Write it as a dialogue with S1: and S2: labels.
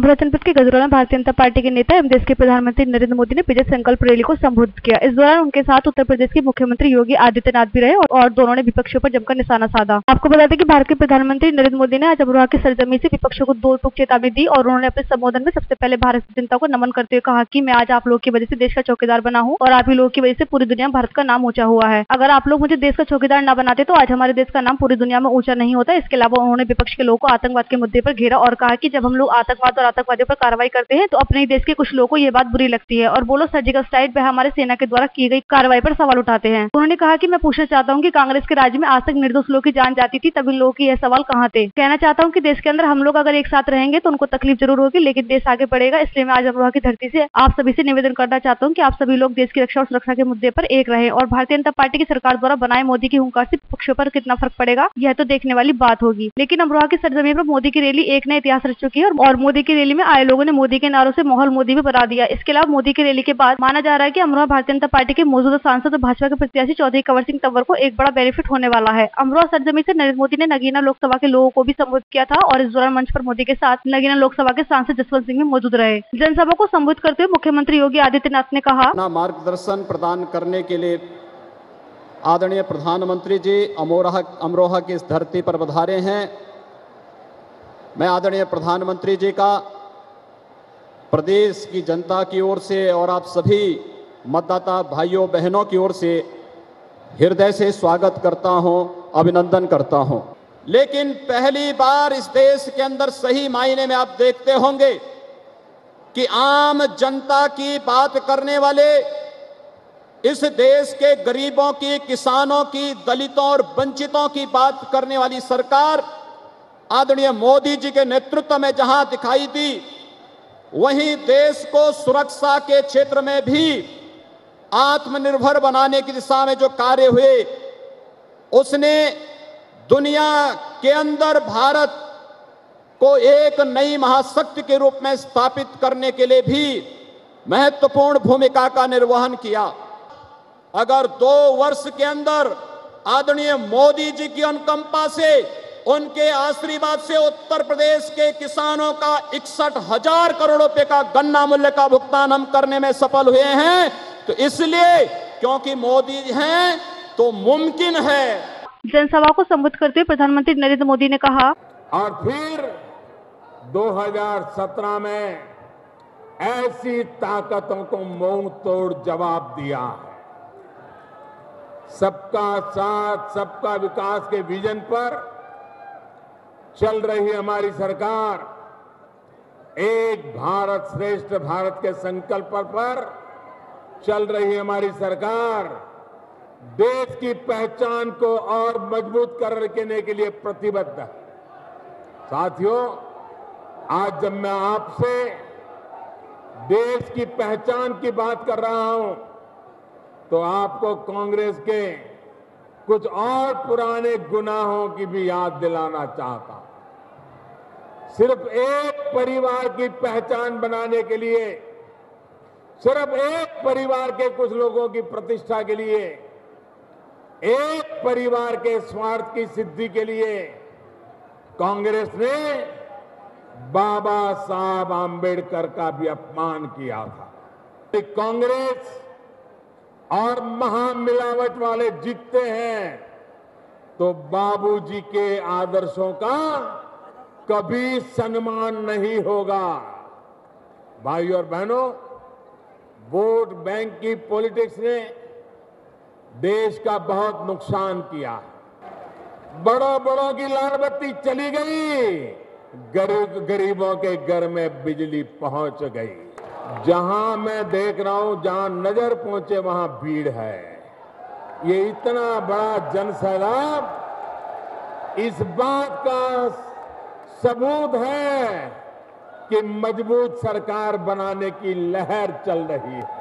S1: विधानसभा जनपद के गजरौला में भारतीय जनता पार्टी के नेता एवं देश के प्रधानमंत्री नरेंद्र मोदी ने विजय संकल्प रैली को संबोधित किया। इस दौरान उनके साथ उत्तर प्रदेश के मुख्यमंत्री योगी आदित्यनाथ भी रहे और दोनों ने विपक्षियों पर जमकर निशाना साधा। आपको बता दें कि भारत के प्रधानमंत्री नरेंद्र मोदी ने आज अमरोहा की सरजमीन से विपक्षियों को दो टूक चेतावनी दी और उन्होंने अपने संबोधन में सबसे पहले भारत की जनता को नमन करते हुए कहा कि मैं आज आप लोग की वजह से देश का चौकीदार बना हूँ और आप ही लोगों की वजह से पूरी दुनिया में भारत का नाम ऊंचा हुआ है। अगर आप लोग मुझे देश का चौकीदार न बनाते तो आज हमारे देश का नाम पूरी दुनिया में ऊंचा नहीं होता। इसके अलावा उन्होंने विपक्ष के लोगों को आतंकवाद के मुद्दे पर घेरा और कहा कि जब हम लोग आतंकवाद और आतंकवादियों पर कार्रवाई करते हैं तो अपने ही देश के कुछ लोगों को ये बात बुरी लगती है और वो लोग सर्जिकल स्ट्राइक पर हमारे सेना के द्वारा की गई कार्रवाई पर सवाल उठाते हैं। उन्होंने कहा कि मैं पूछना चाहता हूँ कि कांग्रेस के राज्य में आज तक निर्दोष लोगों की जान जाती थी, तभी लोगों की यह सवाल कहाँ थे। कहना चाहता हूँ कि देश के अंदर हम लोग अगर एक साथ रहेंगे तो उनको तकलीफ जरूर होगी, लेकिन देश आगे बढ़ेगा। इसलिए मैं आज अमरोहा की धरती से आप सभी से निवेदन करना चाहता हूँ कि आप सभी लोग देश की रक्षा और सुरक्षा के मुद्दे पर एक रहे और भारतीय जनता पार्टी की सरकार द्वारा बनाए मोदी की हुंकार से विपक्षों पर कितना फर्क पड़ेगा यह तो देखने वाली बात होगी। लेकिन अमरोहा की सरजमीन पर मोदी की रैली एक नया इतिहास रच चुकी है और मोदी की रैली में आए लोगों ने मोदी के नारों से माहौल मोदी भी बना दिया। इसके अलावा मोदी की रैली के बाद माना जा रहा है कि अमरोहा भारतीय जनता पार्टी के मौजूदा सांसद और भाजपा के प्रत्याशी चौधरी कंवर सिंह तंवर को एक बड़ा बेनिफिट होने वाला है। अमरोहा सरजमीन से नरेंद्र मोदी ने नगीना लोकसभा के लोगों को भी संबोधित किया था और इस दौरान मंच पर मोदी के साथ नगीना लोकसभा के सांसद जसवंत सिंह भी मौजूद रहे। जनसभा को संबोधित करते हुए मुख्यमंत्री योगी आदित्यनाथ ने कहा,
S2: मार्गदर्शन प्रदान करने के लिए आदरणीय प्रधानमंत्री जी अमरोहा की इस धरती पर पधारे हैं। मैं आदरणीय प्रधानमंत्री जी का प्रदेश की जनता की ओर से और आप सभी मतदाता भाइयों बहनों की ओर से हृदय से स्वागत करता हूं, अभिनंदन करता हूं। लेकिन पहली बार इस देश के अंदर सही मायने में आप देखते होंगे कि आम जनता की बात करने वाले, इस देश के गरीबों की, किसानों की, दलितों और वंचितों की बात करने वाली सरकार आदरणीय मोदी जी के नेतृत्व में जहां दिखाई दी, वहीं देश को सुरक्षा के क्षेत्र में भी आत्मनिर्भर बनाने की दिशा में जो कार्य हुए, उसने दुनिया के अंदर भारत को एक नई महाशक्ति के रूप में स्थापित करने के लिए भी महत्वपूर्ण भूमिका का निर्वहन किया। अगर 2 वर्ष के अंदर आदरणीय मोदी जी की अनुकंपा से, उनके आशीर्वाद से उत्तर प्रदेश के किसानों का 61,000 करोड़ रुपए का गन्ना मूल्य का भुगतान हम करने में सफल हुए हैं, तो इसलिए क्योंकि मोदी हैं तो मुमकिन है।
S1: जनसभा को संबोधित करते हुए प्रधानमंत्री नरेंद्र मोदी ने कहा,
S3: और फिर 2017 में ऐसी ताकतों को मुंह तोड़ जवाब दिया है। सबका साथ सबका विकास के विजन पर चल रही हमारी सरकार, एक भारत श्रेष्ठ भारत के संकल्प पर चल रही हमारी सरकार देश की पहचान को और मजबूत करने के लिए प्रतिबद्ध है। साथियों, आज जब मैं आपसे देश की पहचान की बात कर रहा हूं तो आपको कांग्रेस के कुछ और पुराने गुनाहों की भी याद दिलाना चाहता हूं। सिर्फ एक परिवार की पहचान बनाने के लिए, सिर्फ एक परिवार के कुछ लोगों की प्रतिष्ठा के लिए, एक परिवार के स्वार्थ की सिद्धि के लिए कांग्रेस ने बाबा साहब आंबेडकर का भी अपमान किया था। कांग्रेस और महामिलावट वाले जीतते हैं तो बाबूजी के आदर्शों का कभी सम्मान नहीं होगा। भाइयों और बहनों, वोट बैंक की पॉलिटिक्स ने देश का बहुत नुकसान किया। बड़ों की लाल बत्ती चली गई, गरीबों के घर में बिजली पहुंच गई। जहां मैं देख रहा हूं, जहां नजर पहुंचे वहां भीड़ है। ये इतना बड़ा जनसैलाब इस बात का सबूत है कि मजबूत सरकार बनाने की लहर चल रही है।